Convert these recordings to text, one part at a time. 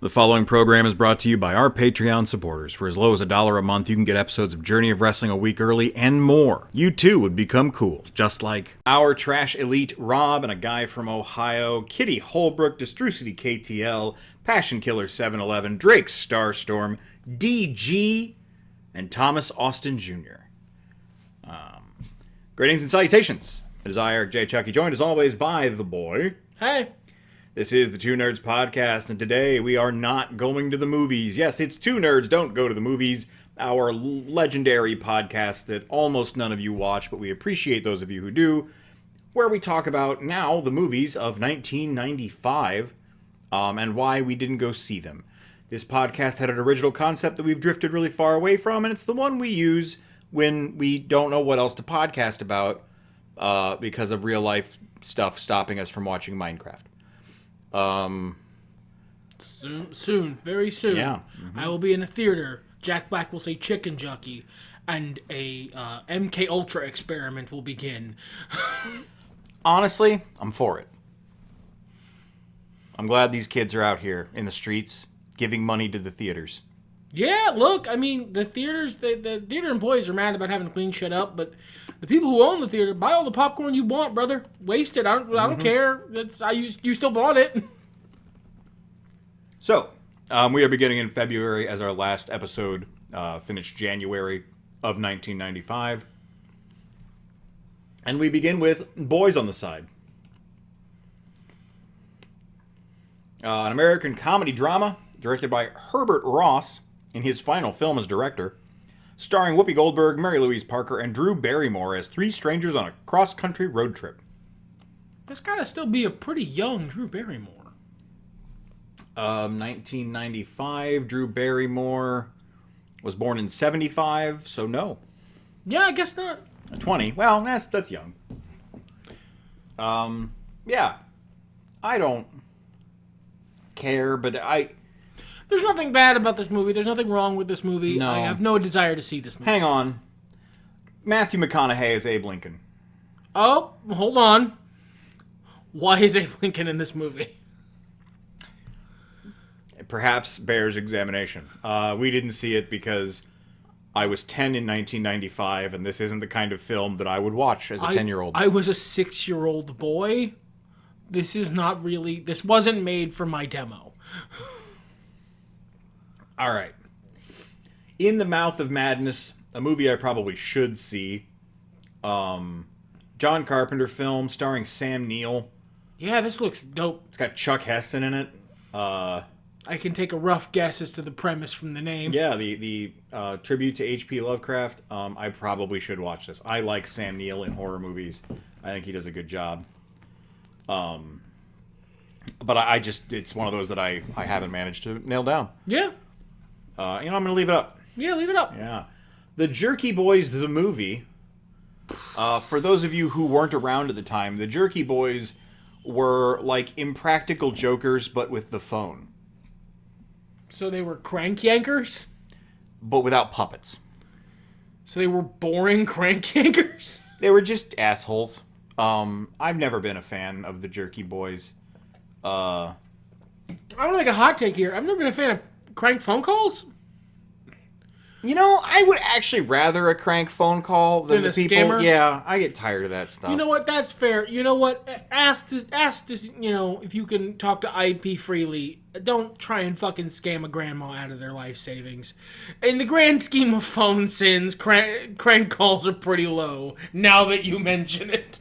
The following program is brought to you by our Patreon supporters. For as low as $1 a month, you can get episodes of Journey of Wrestling a week early and more. You too would become cool, just like our Trash Elite Rob and a guy from Ohio, Kitty Holbrook, Destrucity KTL, Passion Killer 711, Drake Starstorm, DG, and Thomas Austin Jr. Greetings and salutations. It is I, Eric J. Chucky, joined as always by the boy. Hey. This is the Two Nerds Podcast, and today we are not going to the movies. Yes, it's Two Nerds Don't Go to the Movies, our legendary podcast that almost none of you watch, but we appreciate those of you who do, where we talk about now the movies of 1995 and why we didn't go see them. This podcast had an original concept that we've drifted really far away from, and it's the one we use when we don't know what else to podcast about because of real life stuff stopping us from watching Minecraft. Soon, very soon. Yeah. Mm-hmm. I will be in a theater. Jack Black will say chicken jockey, and a MK Ultra experiment will begin. Honestly, I'm for it. I'm glad these kids are out here in the streets giving money to the theaters. Yeah, look, I mean, the theaters, the theater employees are mad about having to clean shit up, but the people who own the theater, buy all the popcorn you want, brother. Waste it. I don't care. You still bought it. So, we are beginning in February as our last episode finished January of 1995. And we begin with Boys on the Side. An American comedy drama directed by Herbert Ross in his final film as director, starring Whoopi Goldberg, Mary Louise Parker, and Drew Barrymore as three strangers on a cross-country road trip. That's gotta still be a pretty young Drew Barrymore. 1995, Drew Barrymore was born in 75, so no. Yeah, I guess not. 20, well, that's young. Yeah. I don't care, but There's nothing bad about this movie. There's nothing wrong with this movie. No. I have no desire to see this movie. Hang on. Matthew McConaughey is Abe Lincoln. Oh, hold on. Why is Abe Lincoln in this movie? It perhaps bears examination. We didn't see it because I was 10 in 1995, and this isn't the kind of film that I would watch as a 10-year-old. I was a 6-year-old boy. This wasn't made for my demo. All right. In the Mouth of Madness, a movie I probably should see. John Carpenter film starring Sam Neill. Yeah, this looks dope. It's got Chuck Heston in it. I can take a rough guess as to the premise from the name. Yeah, the tribute to H.P. Lovecraft. I probably should watch this. I like Sam Neill in horror movies. I think he does a good job. But it's one of those that I haven't managed to nail down. Yeah. I'm going to leave it up. Yeah, leave it up. Yeah. The Jerky Boys, the movie. For those of you who weren't around at the time, the Jerky Boys were like Impractical Jokers, but with the phone. So they were crank yankers? But without puppets. So they were boring crank yankers? They were just assholes. I've never been a fan of the Jerky Boys. I want to make a hot take here. I've never been a fan of crank phone calls. I would actually rather a crank phone call than the people. Scammer? Yeah, I get tired of that stuff. You know what? That's fair. You know what? Ask this, if you can talk to IP freely. Don't try and fucking scam a grandma out of their life savings. In the grand scheme of phone sins, crank calls are pretty low, now that you mention it.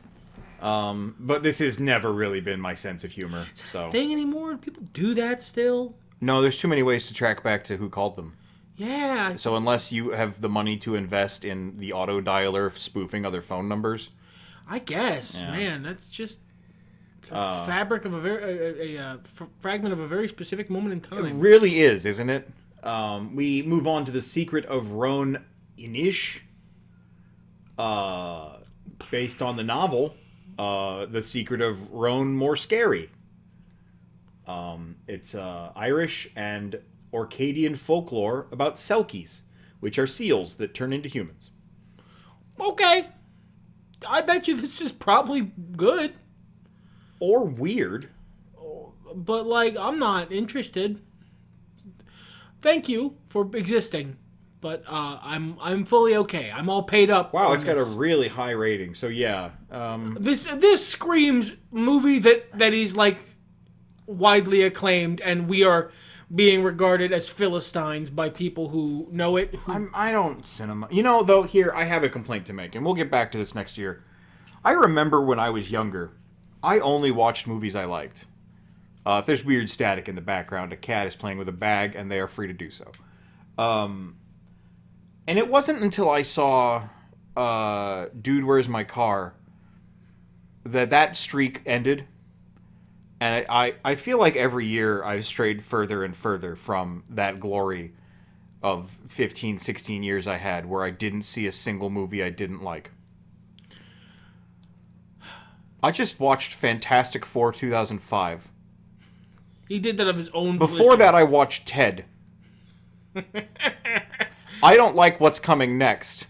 But this has never really been my sense of humor. Is that a thing anymore? People do that still? No, there's too many ways to track back to who called them. Yeah. So unless you have the money to invest in the auto dialer spoofing other phone numbers, I guess, yeah. Man, that's just a fabric of a fragment of a very specific moment in time. It really is, isn't it? We move on to The Secret of Roan Inish, based on the novel The Secret of Roan More Scary. It's Irish and Orcadian folklore about selkies, which are seals that turn into humans. Okay. I bet you this is probably good. Or weird. But, I'm not interested. thank you for existing, but I'm fully okay. I'm all paid up. Wow, on it's got this. a really high rating. So yeah, This screams movie that is like widely acclaimed, and we are being regarded as Philistines by people who know it. I don't cinema. You know, though, here I have a complaint to make, and we'll get back to this next year. I remember when I was younger, I only watched movies I liked. If there's weird static in the background, a cat is playing with a bag, and they are free to do so. And it wasn't until I saw Dude, Where's My Car that streak ended. And I feel like every year I've strayed further and further from that glory of 15, 16 years I had where I didn't see a single movie I didn't like. I just watched Fantastic Four 2005. He did that of his own Before volition. that, I watched Ted. I don't like what's coming next.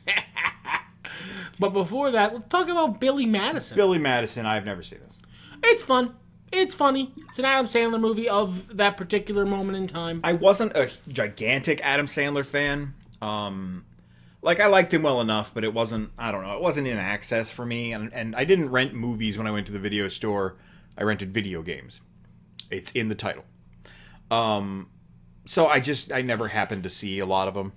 But before that, let's talk about Billy Madison. Billy Madison, I've never seen this. It's fun. It's funny. It's an Adam Sandler movie of that particular moment in time. I wasn't a gigantic Adam Sandler fan. Like, I liked him well enough, but it wasn't, I don't know, it wasn't in access for me. And I didn't rent movies when I went to the video store. I rented video games. It's in the title. So I never happened to see a lot of them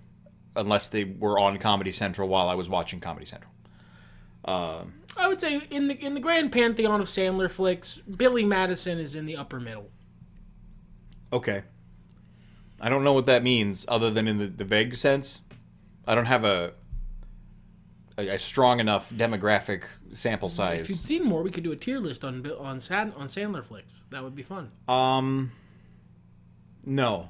unless they were on Comedy Central while I was watching Comedy Central. I would say in the grand pantheon of Sandler flicks, Billy Madison is in the upper middle. Okay. I don't know what that means other than in the vague sense. I don't have a strong enough demographic sample size. If you'd seen more, we could do a tier list on Sandler flicks. That would be fun. No.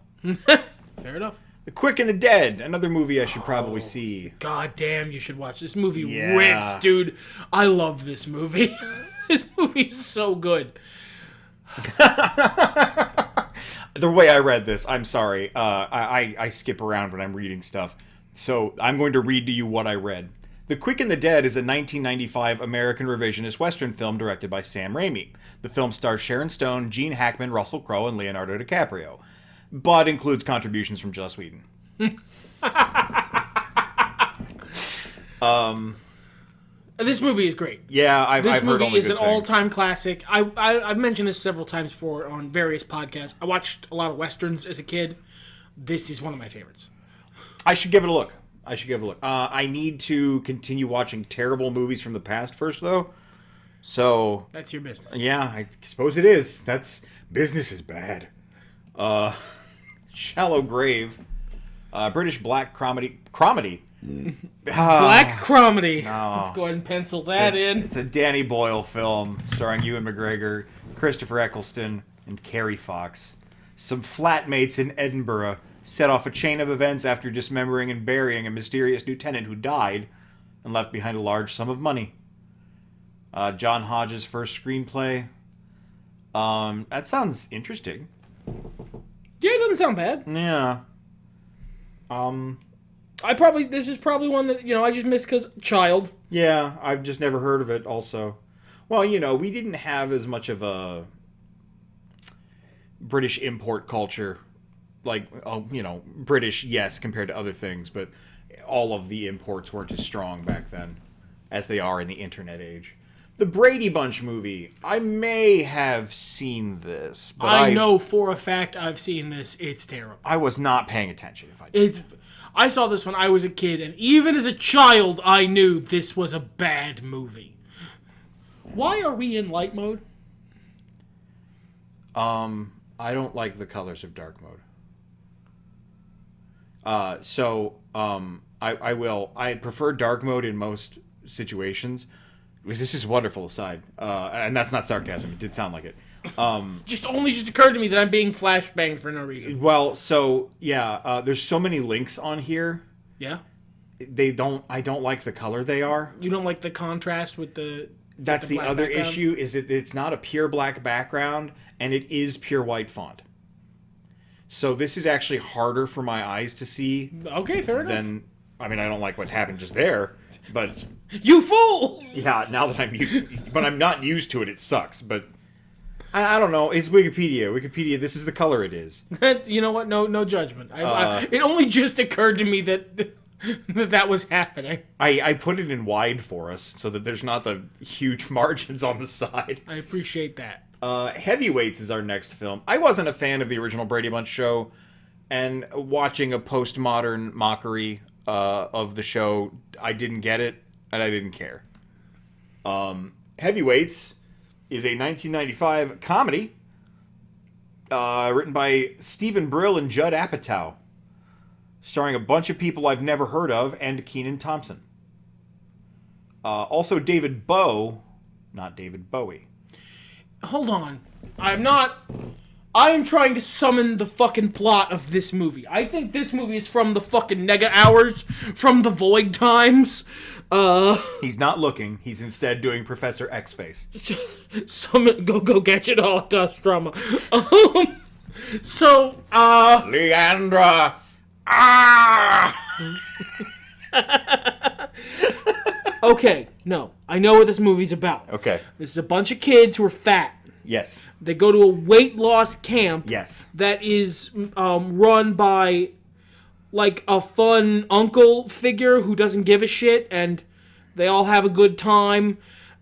Fair enough. The Quick and the Dead, another movie I should probably see. God damn, you should watch this movie. Yeah. Rips, dude. I love this movie. This movie is so good. The way I read this, I'm sorry. I skip around when I'm reading stuff. So I'm going to read to you what I read. The Quick and the Dead is a 1995 American revisionist Western film directed by Sam Raimi. The film stars Sharon Stone, Gene Hackman, Russell Crowe, and Leonardo DiCaprio, but includes contributions from Joss Whedon. This movie is great. Yeah, I've This heard movie only is good an things. all-time classic. I've mentioned this several times before on various podcasts. I watched a lot of Westerns as a kid. This is one of my favorites. I should give it a look. I need to continue watching terrible movies from the past first, though. So That's your business. yeah, I suppose it is. Business is bad. Shallow Grave, British black comedy. Black Cromedy. No. Let's go ahead and pencil that in. It's a Danny Boyle film starring Ewan McGregor, Christopher Eccleston, and Carrie Fox. Some flatmates in Edinburgh set off a chain of events after dismembering and burying a mysterious lieutenant who died and left behind a large sum of money. John Hodge's first screenplay. That sounds interesting. Yeah, it doesn't sound bad. Yeah. This is probably one that, I just missed because child. Yeah, I've just never heard of it also. Well, we didn't have as much of a British import culture. Like, British, yes, compared to other things, but all of the imports weren't as strong back then as they are in the internet age. The Brady Bunch movie. I may have seen this, but I know for a fact I've seen this. It's terrible. I was not paying attention if I did. I saw this when I was a kid, and even as a child, I knew this was a bad movie. Why are we in light mode? I don't like the colors of dark mode. I prefer dark mode in most situations. This is wonderful aside. And that's not sarcasm. It did sound like it. Just occurred to me that I'm being flashbanged for no reason. Well, so yeah, there's so many links on here. Yeah? I don't like the color they are. You don't like the contrast with the... That's the black other background? issue, is that it's not a pure black background, and it is pure white font. So this is actually harder for my eyes to see Okay, fair enough. than... I mean, I don't like what happened just there, but... You fool! Yeah, now that I'm used... But I'm not used to it, it sucks, but... I don't know. It's Wikipedia. Wikipedia, this is the color it is. You know what? No judgment. It only just occurred to me that was happening. I put it in wide for us so that there's not the huge margins on the side. I appreciate that. Heavyweights is our next film. I wasn't a fan of the original Brady Bunch show, and watching a postmodern mockery of the show, I didn't get it, and I didn't care. Heavyweights is a 1995 comedy written by Stephen Brill and Judd Apatow, starring a bunch of people I've never heard of and Kenan Thompson. Also David Bowie, not David Bowie. Hold on. I am trying to summon the fucking plot of this movie. I think this movie is from the fucking Nega Hours, from the Void Times. He's not looking. He's instead doing Professor X face. Summon, go gadget Holocaust drama. Leandra. Okay, no. I know what this movie's about. Okay. This is a bunch of kids who are fat. Yes. They go to a weight loss camp. Yes. That is run by like a fun uncle figure who doesn't give a shit, and they all have a good time,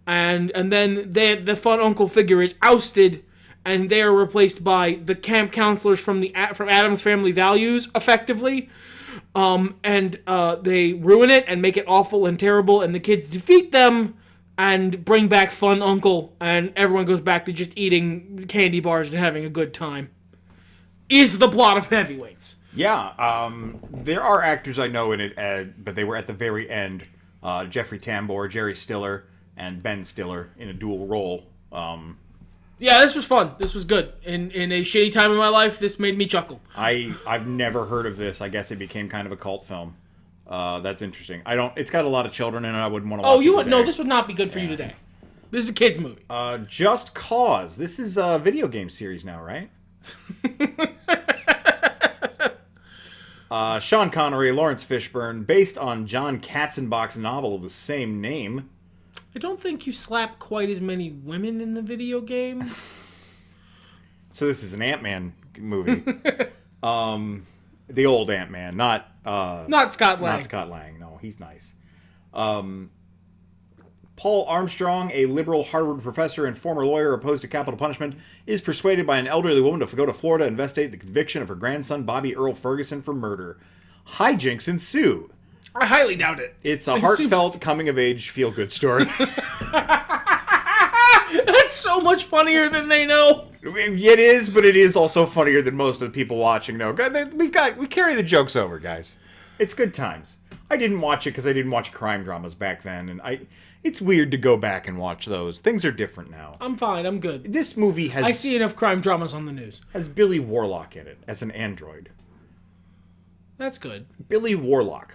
and then the fun uncle figure is ousted, and they are replaced by the camp counselors from Addams Family Values, effectively. And they ruin it and make it awful and terrible, and the kids defeat them and bring back fun uncle, and everyone goes back to just eating candy bars and having a good time. Is the plot of Heavyweights. Yeah, there are actors I know in it, but they were at the very end. Jeffrey Tambor, Jerry Stiller, and Ben Stiller in a dual role. Yeah, this was fun. This was good. In a shitty time in my life, this made me chuckle. I've never heard of this. I guess it became kind of a cult film. That's interesting. It's got a lot of children in it. I wouldn't want to watch it today. No, this would not be good for you today. This is a kid's movie. Just Cause. This is a video game series now, right? Sean Connery, Lawrence Fishburne, based on John Katzenbach's novel of the same name. I don't think you slap quite as many women in the video game. So this is an Ant-Man movie. The old Ant-Man, not Scott Lang. Not Scott Lang. No, he's nice. Paul Armstrong, a liberal Harvard professor and former lawyer opposed to capital punishment, is persuaded by an elderly woman to go to Florida and investigate the conviction of her grandson, Bobby Earl Ferguson, for murder. Hijinks ensue. I highly doubt it. It's a heartfelt, coming-of-age, feel-good story. That's so much funnier than they know. It is, but it is also funnier than most of the people watching know. We carry the jokes over, guys. It's good times. I didn't watch it because I didn't watch crime dramas back then, and it's weird to go back and watch those. Things are different now. I'm fine. I'm good. This movie has... I see enough crime dramas on the news. Has Billy Warlock in it as an android. That's good. Billy Warlock.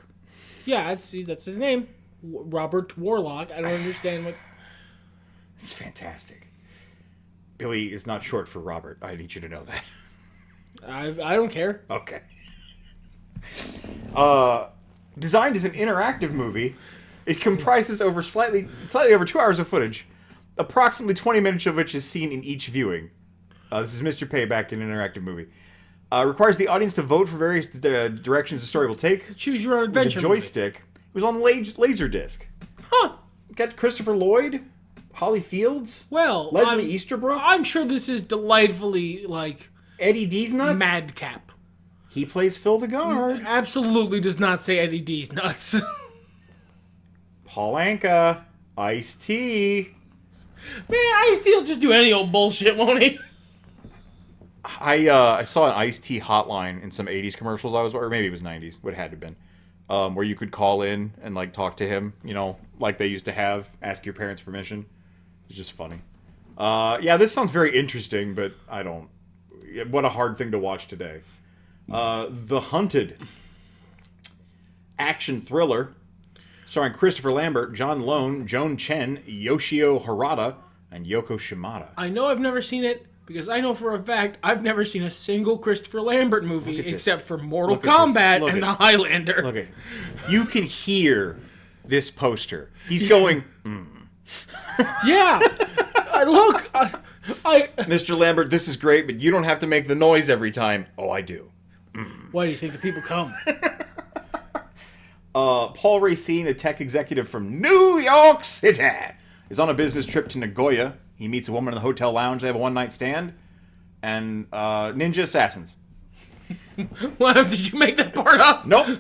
Yeah, that's his name. Robert Warlock. I don't understand what... It's fantastic. Billy is not short for Robert. I need you to know that. I don't care. Okay. Designed as an interactive movie, it comprises slightly over 2 hours of footage, approximately 20 minutes of which is seen in each viewing. This is Mr. Payback, an interactive movie. Requires the audience to vote for various directions the story will take. Choose your own adventure. The joystick. It was on Laserdisc. Huh. Got Christopher Lloyd, Holly Fields, Leslie Easterbrook. I'm sure this is delightfully Eddie D's nuts. Madcap. He plays Phil the Guard. Absolutely does not say Eddie D's nuts. Paul Anka, Ice-T. Man, Ice-T will just do any old bullshit, won't he? I saw an Ice-T hotline in some 80s commercials or maybe it was 90s, what it had to have been, where you could call in and talk to him, like they used to have, ask your parents' permission. It's just funny. Yeah, this sounds very interesting, but I don't... What a hard thing to watch today. The Hunted. Action thriller. Starring Christopher Lambert, John Lone, Joan Chen, Yoshio Harada, and Yoko Shimada. I know I've never seen it, because I know for a fact I've never seen a single Christopher Lambert movie except for Mortal Kombat and The Highlander. Look at it. You can hear this poster. He's going, Yeah. Look, Mr. Lambert, this is great, but you don't have to make the noise every time. Oh, I do. Why do you think the people come? Paul Racine, a tech executive from New York City, is on a business trip to Nagoya. He meets a woman in the hotel lounge. They have a one-night stand. And ninja assassins. Well, did you make that part up? Nope.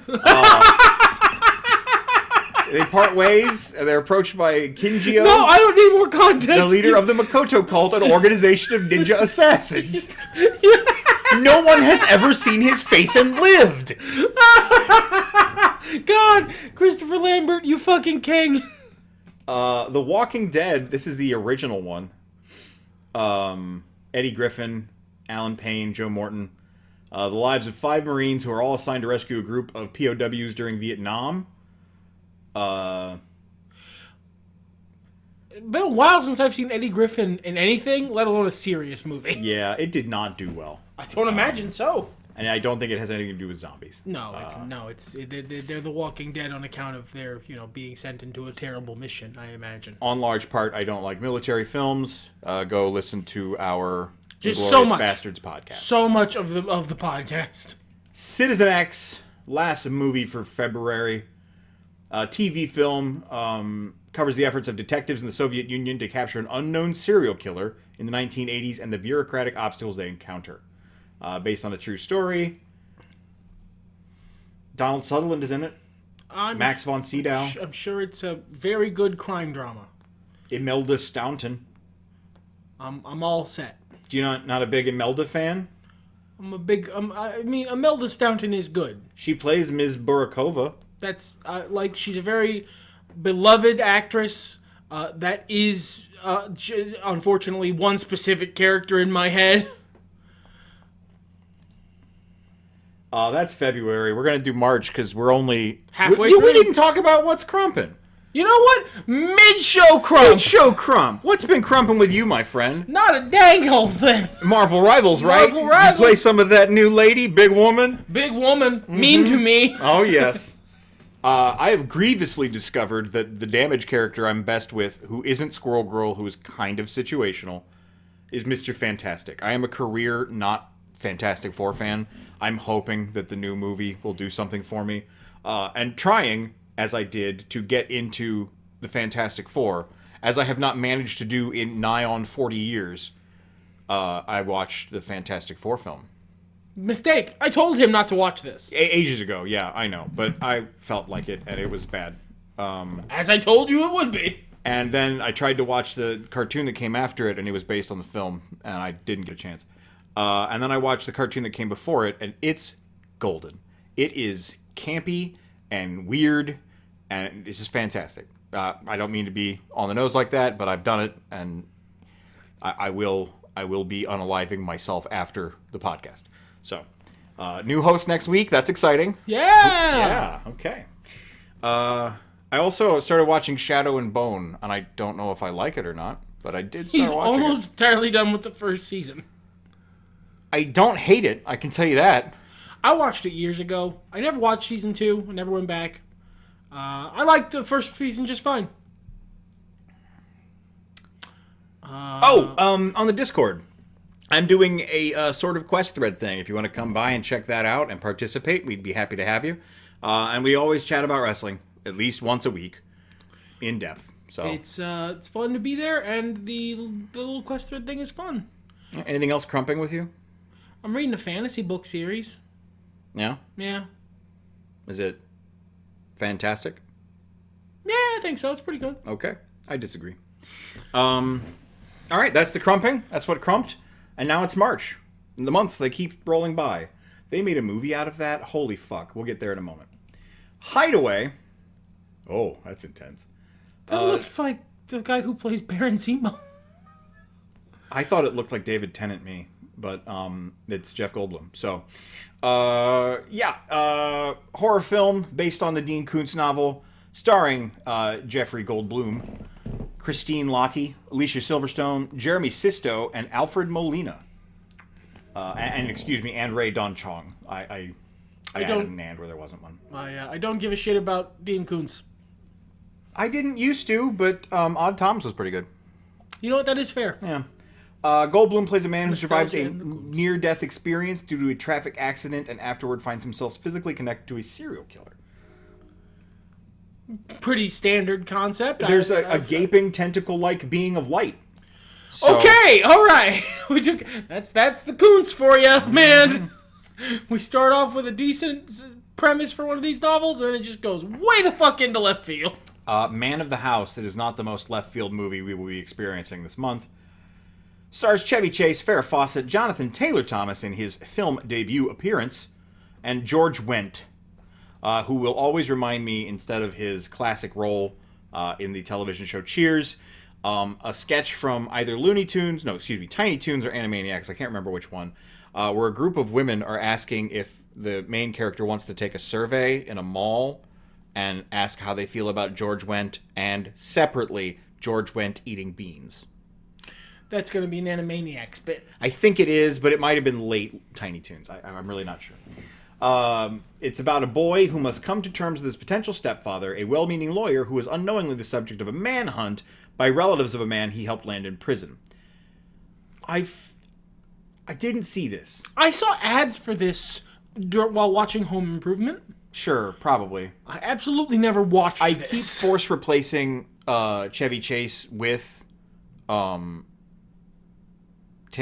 They part ways. They're approached by Kinjio. No, I don't need more context. The leader of the Makoto cult, an organization of ninja assassins. No one has ever seen his face and lived. God, Christopher Lambert, you fucking king. The Walking Dead, this is the original one. Eddie Griffin, Alan Payne, Joe Morton. The lives of 5 Marines who are all assigned to rescue a group of POWs during Vietnam. It's been a while since I've seen Eddie Griffin in anything, let alone a serious movie. Yeah, it did not do well. I don't imagine so. And I don't think it has anything to do with zombies. No, they're the Walking Dead on account of their being sent into a terrible mission. I imagine. On large part, I don't like military films. Go listen to our Just Glorious so much Bastards podcast. So much of the podcast. Citizen X, last movie for February. TV film covers the efforts of detectives in the Soviet Union to capture an unknown serial killer in the 1980s and the bureaucratic obstacles they encounter. Based on a true story. Donald Sutherland is in it. Max von Sydow. I'm sure it's a very good crime drama. Imelda Staunton. I'm all set. Do you not a big Imelda fan? I'm a big. I mean, Imelda Staunton is good. She plays Ms. Burakova. That's she's a very beloved actress. That is unfortunately one specific character in my head. That's February. We're gonna do March because we're only halfway through. We through. didn't talk about what's crumping. You know what? Mid-show crump. Mid-show crump. What's been crumping with you, my friend? Not a dang old thing. Marvel Rivals, right? Marvel Rivals. You play some of that new lady, big woman. Big woman, mean to me. Oh yes. I have grievously discovered that the damage character I'm best with, who isn't Squirrel Girl, who is kind of situational, is Mr. Fantastic. I am a career not Fantastic Four fan. I'm hoping that the new movie will do something for me. And trying, as I did, to get into the Fantastic Four, as I have not managed to do in nigh on 40 years, I watched the Fantastic Four film. Mistake. I told him not to watch this. Ages ago, yeah, I know. But I felt like it, and it was bad. As I told you it would be. And then I tried to watch the cartoon that came after it, and it was based on the film, and I didn't get a chance. And then I watched the cartoon that came before it, and it's golden. It is campy and weird, and it's just fantastic. I don't mean to be on the nose like that, but I've done it, and I will be unaliving myself after the podcast. So, new host next week. That's exciting. Yeah. Yeah. Okay. I also started watching Shadow and Bone, and I don't know if I like it or not, but I did start watching it. He's almost entirely done with the first season. I don't hate it. I can tell you that. I watched it years ago. I never watched season 2. I never went back. I liked the first season just fine. On the Discord, I'm doing a sort of quest thread thing. If you want to come by and check that out and participate, we'd be happy to have you. And we always chat about wrestling at least once a week, in depth. So it's fun to be there, and the little quest thread thing is fun. Anything else crumping with you? I'm reading a fantasy book series. Yeah? Yeah. Is it fantastic? Yeah, I think so. It's pretty good. Okay. I disagree. All right, that's the crumping. That's what crumped. And now it's March. And the months, they keep rolling by. They made a movie out of that. Holy fuck. We'll get there in a moment. Hideaway. Oh, that's intense. That looks like the guy who plays Baron Zemo. I thought it looked like David Tennant me, but it's Jeff Goldblum. So, horror film based on the Dean Koontz novel, starring Jeffrey Goldblum, Christine Lottie, Alicia Silverstone, Jeremy Sisto, and Alfred Molina. And Ray Don Chong. I added an and where there wasn't one. I don't give a shit about Dean Koontz. I didn't used to, but Odd Thomas was pretty good. You know what? That is fair. Yeah. Goldblum plays a man who survives Nostalgia a and the ghouls. near-death experience due to a traffic accident and afterward finds himself physically connected to a serial killer. Pretty standard concept. There's a gaping tentacle-like being of light. So, Okay, all right. We took that's the Kuntz for you, man. We start off with a decent premise for one of these novels, and then it just goes way the fuck into left field. Man of the House, it is not the most left-field movie we will be experiencing this month. Stars Chevy Chase, Farrah Fawcett, Jonathan Taylor Thomas in his film debut appearance, and George Wendt, who will always remind me, instead of his classic role in the television show Cheers, a sketch from either Tiny Toons or Animaniacs, I can't remember which one, where a group of women are asking if the main character wants to take a survey in a mall and ask how they feel about George Wendt, and separately, George Wendt eating beans. That's going to be an Animaniacs bit. I think it is, but it might have been late Tiny Toons. I'm really not sure. It's about a boy who must come to terms with his potential stepfather, a well-meaning lawyer who is unknowingly the subject of a manhunt by relatives of a man he helped land in prison. I didn't see this. I saw ads for this while watching Home Improvement. Sure, probably. I absolutely never watched I this. keep force replacing Chevy Chase with Tim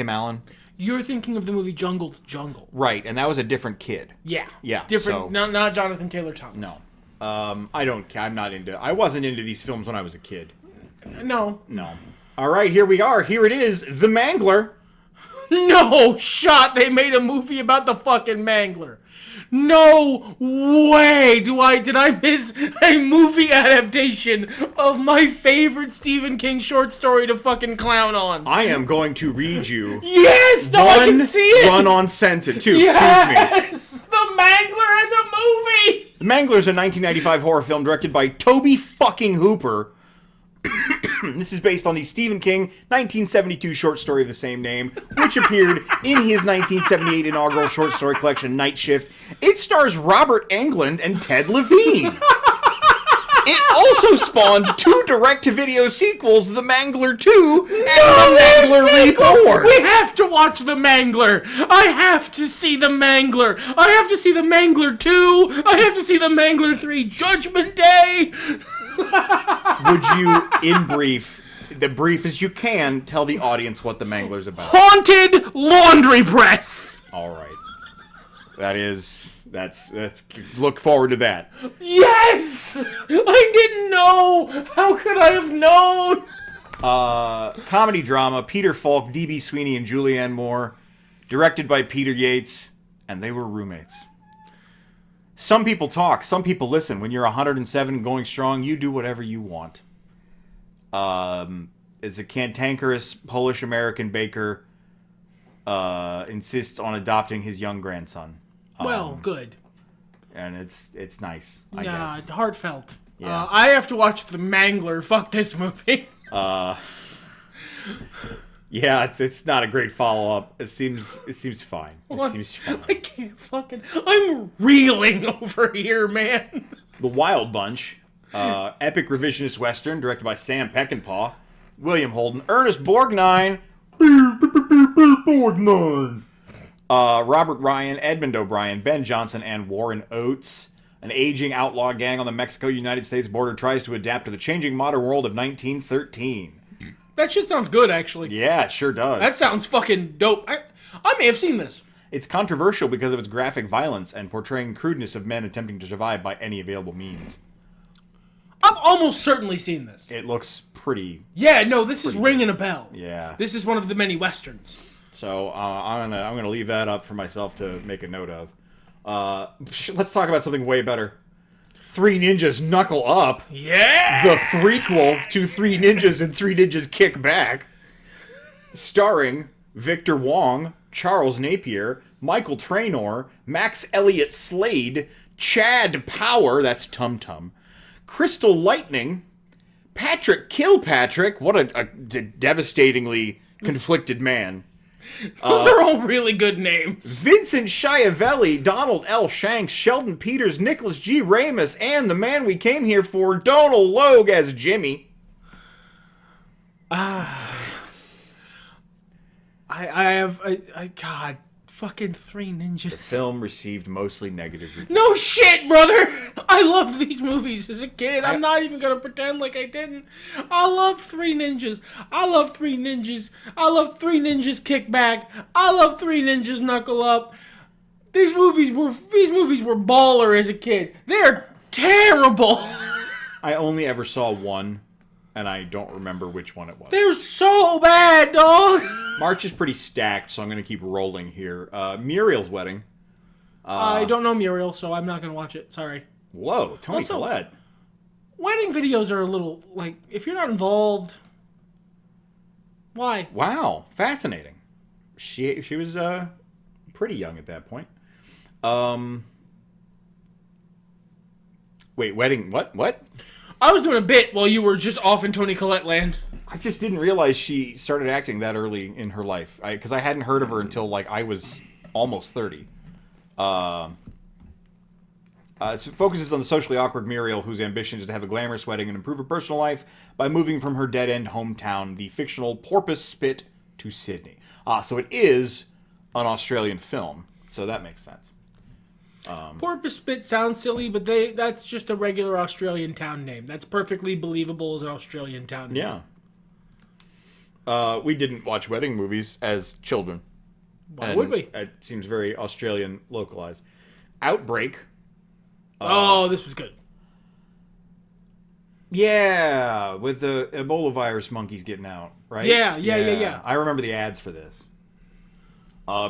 Allen. You're thinking of the movie Jungle to Jungle. Right, and that was a different kid. Yeah. Yeah, Different, so- not Jonathan Taylor Thomas. No. I wasn't into these films when I was a kid. No. No. All right, here we are. Here it is, The Mangler. No shot they made a movie about the fucking Mangler. No way did I miss a movie adaptation of my favorite Stephen King short story to fucking clown on. I am going to read you Yes! No, I can see it! run-on sentence, too. Excuse me. Yes! The Mangler as a movie! The Mangler is a 1995 horror film directed by Toby fucking Hooper. This is based on the Stephen King 1972 short story of the same name, which appeared in his 1978 inaugural short story collection, Night Shift. It stars Robert Englund and Ted Levine. It also spawned 2 direct-to-video sequels, The Mangler 2 and The Mangler Reborn. We have to watch The Mangler. I have to see The Mangler. I have to see The Mangler 2. I have to see The Mangler 3 Judgment Day. Would you, in brief, the brief as you can, tell the audience what The Mangler's about? Haunted laundry press. All right. That's look forward to that. Yes! I didn't know! How could I have known? Comedy drama, Peter Falk, D.B. Sweeney, and Julianne Moore. Directed by Peter Yates, and they were roommates. Some people talk, some people listen. When you're 107 and going strong, you do whatever you want. It's a cantankerous Polish-American baker insists on adopting his young grandson. Well, good. And it's nice, I guess. Heartfelt. Yeah. I have to watch The Mangler. Fuck this movie. Yeah, it's not a great follow-up. It seems fine. What? Seems fine. I can't fucking... I'm reeling over here, man. The Wild Bunch, epic revisionist western directed by Sam Peckinpah, William Holden, Ernest Borgnine, Robert Ryan, Edmund O'Brien, Ben Johnson, and Warren Oates. An aging outlaw gang on the Mexico-United States border tries to adapt to the changing modern world of 1913. That shit sounds good, actually. Yeah, it sure does. That sounds fucking dope. I may have seen this. It's controversial because of its graphic violence and portraying crudeness of men attempting to survive by any available means. I've almost certainly seen this. It looks pretty... Yeah, no, this is ringing a bell. Yeah. This is one of the many westerns. So I'm gonna leave that up for myself to make a note of. Let's talk about something way better. Three Ninjas Knuckle Up. Yeah! The threequel to Three Ninjas and Three Ninjas Kick Back. Starring Victor Wong, Charles Napier, Michael Traynor, Max Elliott Slade, Chad Power, that's Tum Tum, Crystal Lightning, Patrick Kilpatrick, what a devastatingly conflicted man. Those are all really good names. Vincent Schiavelli, Donald L. Shanks, Sheldon Peters, Nicholas G. Ramus, and the man we came here for, Donald Logue as Jimmy. God, fucking Three Ninjas. The film received mostly negative reviews. No shit, brother! I loved these movies as a kid. I'm not even gonna pretend like I didn't. I loved Three Ninjas. I love Three Ninjas. I love Three Ninjas Kickback. I love Three Ninjas Knuckle Up. These movies were baller as a kid. They're terrible. I only ever saw one, and I don't remember which one it was. They're so bad, dog. March is pretty stacked, so I'm going to keep rolling here. Muriel's Wedding. I don't know Muriel, so I'm not going to watch it. Sorry. Whoa, Toni Collette. Wedding videos are a little, like, if you're not involved, why? Wow, fascinating. She was pretty young at that point. Wait, wedding, what? I was doing a bit while you were just off in Toni Collette land. I just didn't realize she started acting that early in her life. Because I hadn't heard of her until, like, I was almost 30. It focuses on the socially awkward Muriel, whose ambition is to have a glamorous wedding and improve her personal life by moving from her dead-end hometown, the fictional Porpoise Spit, to Sydney. So it is an Australian film, so that makes sense. Porpoise Spit sounds silly, but that's just a regular Australian town name. That's perfectly believable as an Australian town name. Yeah. We didn't watch wedding movies as children. Why would we? It seems very Australian localized. Outbreak. This was good. Yeah, with the Ebola virus monkeys getting out, right? Yeah. I remember the ads for this.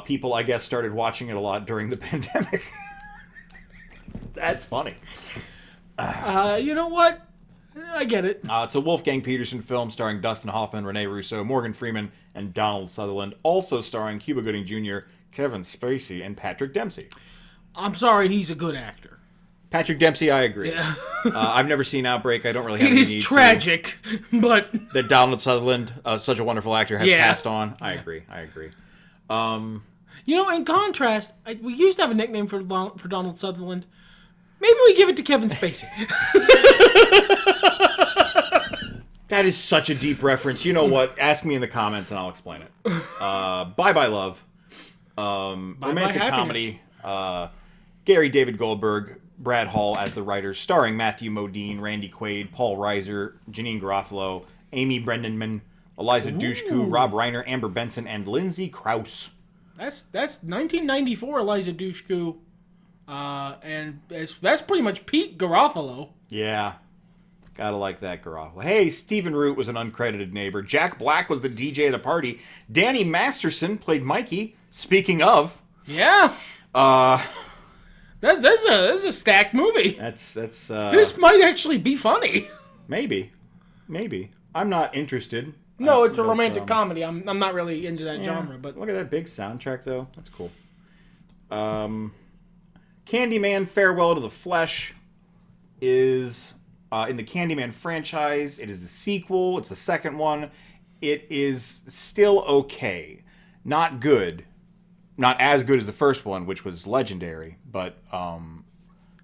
People, I guess, started watching it a lot during the pandemic. That's funny. You know what? I get it. It's a Wolfgang Peterson film starring Dustin Hoffman, Rene Russo, Morgan Freeman, and Donald Sutherland. Also starring Cuba Gooding Jr., Kevin Spacey, and Patrick Dempsey. I'm sorry, he's a good actor. Patrick Dempsey, I agree. Yeah. I've never seen Outbreak. I don't really have It any is need tragic, but... that Donald Sutherland, such a wonderful actor, has passed on. I agree. You know, in contrast, we used to have a nickname for Donald Sutherland. Maybe we give it to Kevin Spacey. That is such a deep reference. You know what? Ask me in the comments and I'll explain it. Bye Bye Love. Romantic comedy. Gary David Goldberg, Brad Hall as the writers, starring Matthew Modine, Randy Quaid, Paul Reiser, Janine Garofalo, Amy Brendanman, Eliza Dushku, Rob Reiner, Amber Benson, and Lindsay Krause. That's 1994 Eliza Dushku. And that's pretty much peak Garofalo. Yeah. Gotta like that Garofalo. Hey, Stephen Root was an uncredited neighbor. Jack Black was the DJ at the party. Danny Masterson played Mikey. Speaking of. Yeah. That's a stacked movie. That's This might actually be funny. Maybe. I'm not interested. No, it's a romantic comedy. I'm not really into that genre, but look at that big soundtrack though. That's cool. Candyman Farewell to the Flesh is in the Candyman franchise. It is the sequel. It's the second one. It is still okay. Not good. Not as good as the first one, which was legendary, but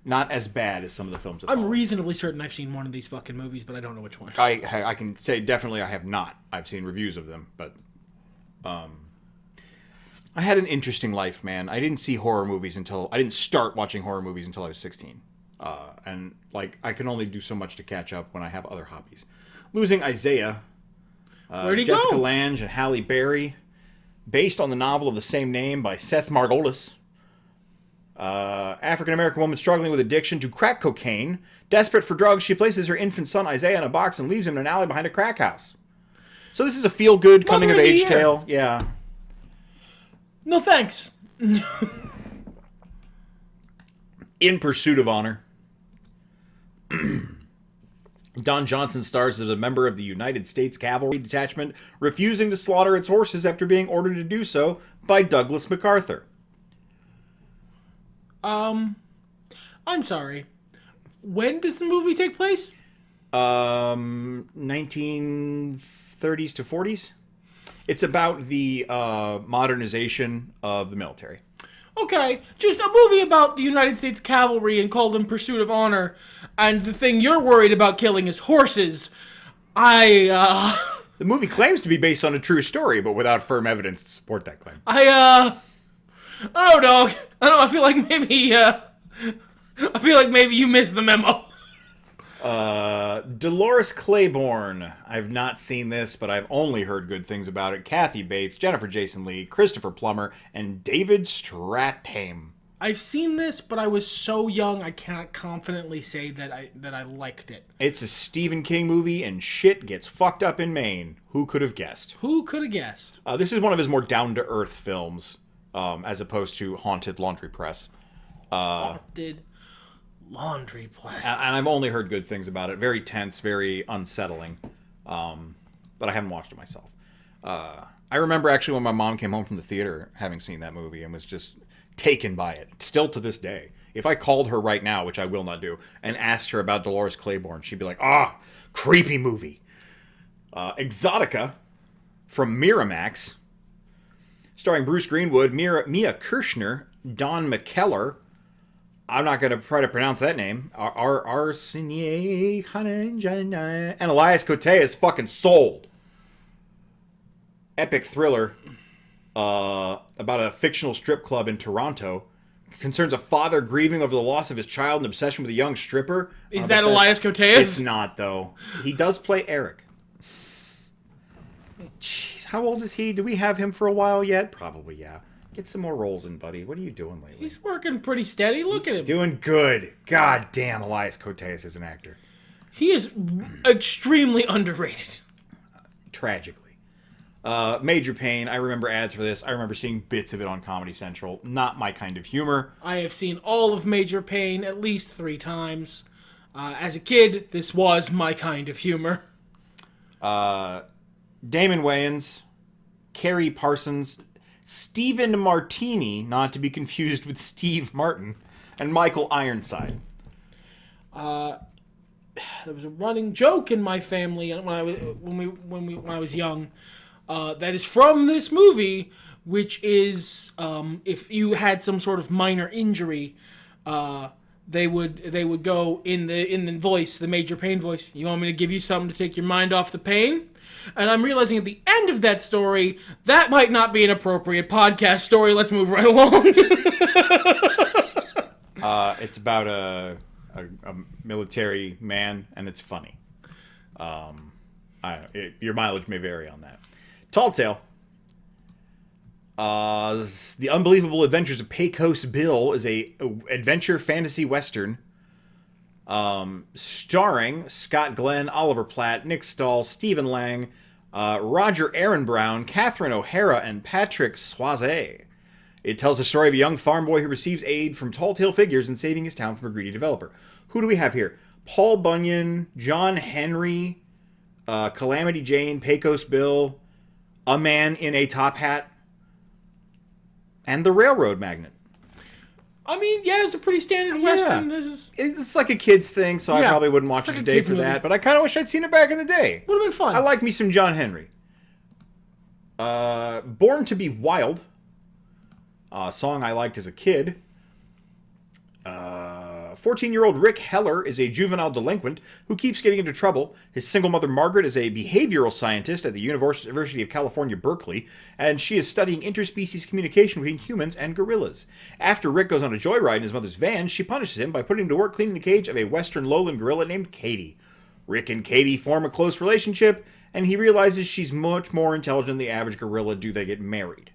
not as bad as some of the films that I'm reasonably certain I've seen one of these fucking movies, but I don't know which one. I can say definitely I have not. I've seen reviews of them, but I had an interesting life, man. I didn't start watching horror movies until I was 16. And like I can only do so much to catch up when I have other hobbies. Losing Isaiah, Where'd he Jessica go? Lange and Halle Berry, based on the novel of the same name by Seth Margolis. African-American woman struggling with addiction to crack cocaine. Desperate for drugs, she places her infant son Isaiah in a box and leaves him in an alley behind a crack house. So this is a feel-good coming-of-age tale. Yeah. No thanks. In Pursuit of Honor. Don Johnson stars as a member of the United States Cavalry Detachment, refusing to slaughter its horses after being ordered to do so by Douglas MacArthur. I'm sorry. When does the movie take place? 1930s to 40s. It's about the modernization of the military. Okay, just a movie about the United States Cavalry and called In Pursuit of Honor, and the thing you're worried about killing is horses. I The movie claims to be based on a true story, but without firm evidence to support that claim. I don't know, dog. I don't know, I feel like maybe you missed the memo. Dolores Claiborne. I've not seen this, but I've only heard good things about it. Kathy Bates, Jennifer Jason Leigh, Christopher Plummer, and David Strathairn. I've seen this, but I was so young I cannot confidently say that I liked it. It's a Stephen King movie, and shit gets fucked up in Maine. Who could have guessed? Who could have guessed? This is one of his more down-to-earth films, as opposed to Haunted Laundry Press. Haunted Laundry Press. And I've only heard good things about it. Very tense, very unsettling. But I haven't watched it myself. I remember actually when my mom came home from the theater having seen that movie and was just taken by it. Still to this day. If I called her right now, which I will not do, and asked her about Dolores Claiborne, she'd be like, creepy movie. Exotica from Miramax, starring Bruce Greenwood, Mia Kirshner, Don McKellar. I'm not going to try to pronounce that name. Arsenier, and Elias Cote is fucking sold. Epic thriller about a fictional strip club in Toronto. Concerns a father grieving over the loss of his child and obsession with a young stripper. Is that Elias Cote? It's not, though. He does play Eric. Jeez, how old is he? Do we have him for a while yet? Probably, yeah. Get some more roles in, buddy. What are you doing lately? He's working pretty steady. Look at him. Doing good. God damn, Elias Koteas is an actor. He is extremely underrated. Tragically. Major Pain. I remember ads for this. I remember seeing bits of it on Comedy Central. Not my kind of humor. I have seen all of Major Pain at least 3 times. As a kid, this was my kind of humor. Damon Wayans, Carrie Parsons, Stephen Martini, not to be confused with Steve Martin, and Michael Ironside. There was a running joke in my family when I was young. That is from this movie, which is if you had some sort of minor injury, they would go in the voice, the Major Pain voice. You want me to give you something to take your mind off the pain? And I'm realizing at the end of that story, that might not be an appropriate podcast story. Let's move right along. It's about a military man, and it's funny. Your mileage may vary on that. Tall Tale. The Unbelievable Adventures of Pecos Bill is a adventure fantasy western starring Scott Glenn, Oliver Platt, Nick Stahl, Stephen Lang, Roger Aaron Brown, Catherine O'Hara, and Patrick Swayze. It tells the story of a young farm boy who receives aid from tall tale figures in saving his town from a greedy developer. Who do we have here? Paul Bunyan, John Henry, Calamity Jane, Pecos Bill, a man in a top hat, and the Railroad Magnate. I mean, yeah, it's a pretty standard Western. It's like a kid's thing, so I probably wouldn't watch it today for that, but I kind of wish I'd seen it back in the day. Would have been fun. I like me some John Henry. Born to be Wild, a song I liked as a kid. 14-year-old Rick Heller is a juvenile delinquent who keeps getting into trouble. His single mother, Margaret, is a behavioral scientist at the University of California, Berkeley, and she is studying interspecies communication between humans and gorillas. After Rick goes on a joyride in his mother's van, she punishes him by putting him to work cleaning the cage of a western lowland gorilla named Katie. Rick and Katie form a close relationship, and he realizes she's much more intelligent than the average gorilla. Do they get married?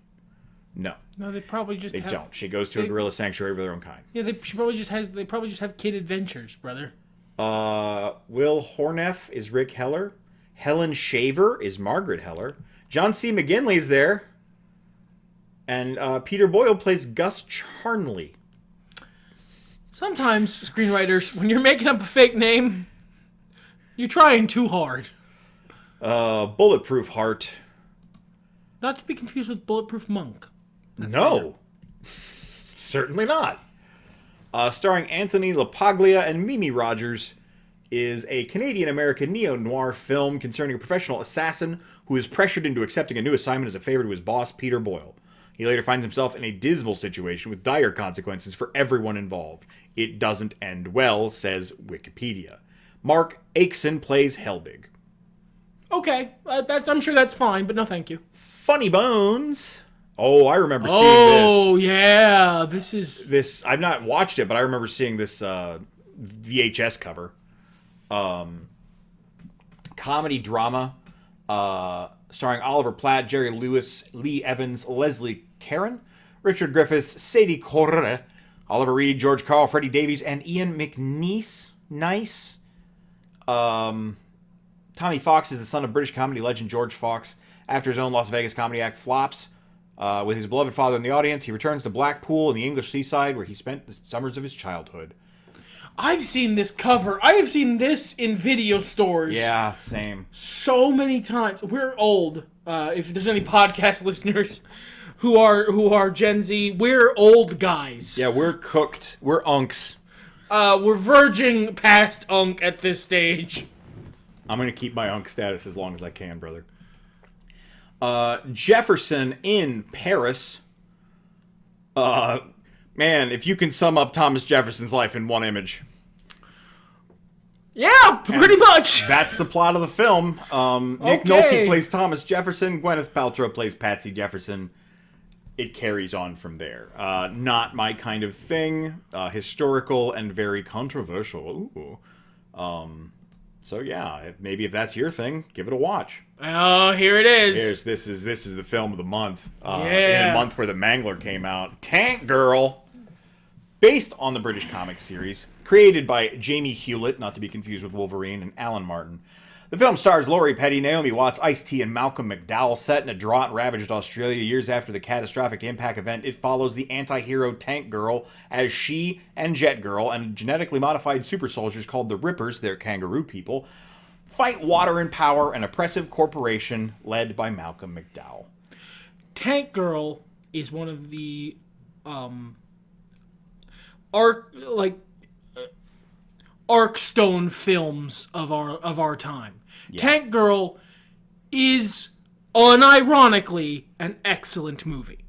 No. No, they probably just They don't. She goes to a gorilla sanctuary with her own kind. Yeah, they probably just have kid adventures, brother. Will Horneff is Rick Heller. Helen Shaver is Margaret Heller. John C. McGinley's there. And Peter Boyle plays Gus Charnley. Sometimes, screenwriters, when you're making up a fake name, you're trying too hard. Bulletproof Heart. Not to be confused with Bulletproof Monk. No. Certainly not. Starring Anthony LaPaglia and Mimi Rogers, is a Canadian-American neo-noir film concerning a professional assassin who is pressured into accepting a new assignment as a favor to his boss, Peter Boyle. He later finds himself in a dismal situation with dire consequences for everyone involved. It doesn't end well, says Wikipedia. Mark Aikson plays Helbig. Okay, I'm sure that's fine, but no thank you. Funny Bones. Oh, I remember seeing Oh, yeah. this. I've not watched it, but I remember seeing this VHS cover. Comedy drama starring Oliver Platt, Jerry Lewis, Lee Evans, Leslie Caron, Richard Griffiths, Sadie Corre, Oliver Reed, George Carl, Freddie Davies, and Ian McNeice. Nice. Tommy Fox is the son of British comedy legend George Fox. After his own Las Vegas comedy act flops, with his beloved father in the audience, he returns to Blackpool in the English seaside, where he spent the summers of his childhood. I've seen this cover. I have seen this in video stores. Yeah, same. So many times. We're old. If there's any podcast listeners who are Gen Z, we're old guys. Yeah, we're cooked. We're unks. We're verging past unk at this stage. I'm going to keep my unk status as long as I can, brother. Jefferson in Paris. Man, if you can sum up Thomas Jefferson's life in one image. Yeah, pretty much. That's the plot of the film. Nick Nolte plays Thomas Jefferson. Gwyneth Paltrow plays Patsy Jefferson. It carries on from there. Not my kind of thing. Historical and very controversial. Ooh. So yeah, maybe if that's your thing, give it a watch. Oh, here it is. This is the film of the month. Yeah. In a month where the Mangler came out. Tank Girl. Based on the British comic series. Created by Jamie Hewlett, not to be confused with Wolverine, and Alan Martin. The film stars Laurie Petty, Naomi Watts, Ice-T, and Malcolm McDowell. Set in a drought-ravaged Australia years after the catastrophic impact event, it follows the anti-hero Tank Girl as she and Jet Girl and genetically modified super soldiers called the Rippers, their kangaroo people, fight water and power, an oppressive corporation led by Malcolm McDowell. Tank Girl is one of the Arkstone films of our time. Yeah. Tank Girl is unironically an excellent movie.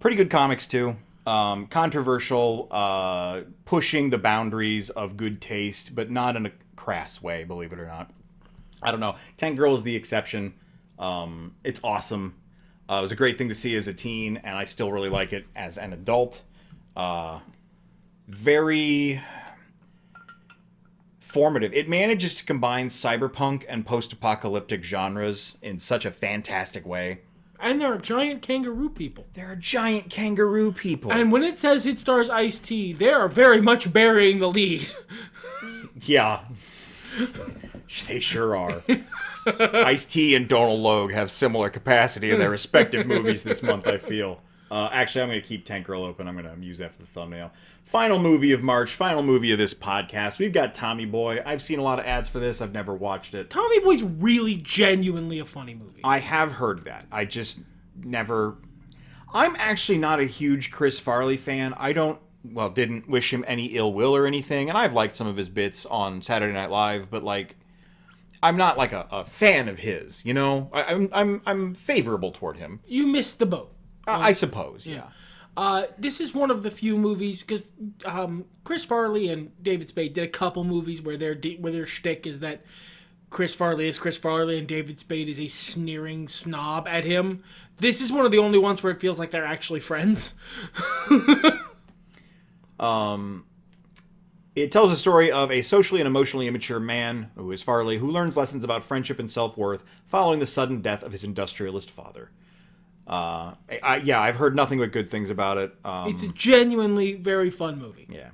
Pretty good comics too. Controversial, pushing the boundaries of good taste, but not in a crass way, believe it or not. I don't know. Tank Girl is the exception. It's awesome. It was a great thing to see as a teen, and I still really like it as an adult. Very formative. It manages to combine cyberpunk and post-apocalyptic genres in such a fantastic way. And there are giant kangaroo people. And when it says it stars Ice-T, they are very much burying the lead. Yeah. They sure are. Ice-T and Donald Logue have similar capacity in their respective movies this month, I feel. Actually, I'm going to keep Tank Girl open. I'm going to use that for the thumbnail. Final movie of March. Final movie of this podcast. We've got Tommy Boy. I've seen a lot of ads for this. I've never watched it. Tommy Boy's really genuinely a funny movie. I have heard that. I just never... I'm actually not a huge Chris Farley fan. Didn't wish him any ill will or anything. And I've liked some of his bits on Saturday Night Live, but I'm not a fan of his, you know? I'm favorable toward him. You missed the boat. I suppose, yeah. This is one of the few movies, because Chris Farley and David Spade did a couple movies where their shtick is that Chris Farley is Chris Farley and David Spade is a sneering snob at him. This is one of the only ones where it feels like they're actually friends. It tells a story of a socially and emotionally immature man, who is Farley, who learns lessons about friendship and self-worth following the sudden death of his industrialist father. I've heard nothing but good things about it. It's a genuinely very fun movie. Yeah.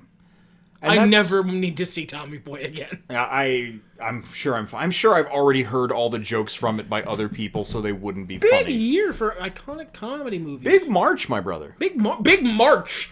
I never need to see Tommy Boy again. I'm sure I've already heard all the jokes from it by other people, so they wouldn't be funny. funny. Big year for iconic comedy movies. Big March, my brother. Big March.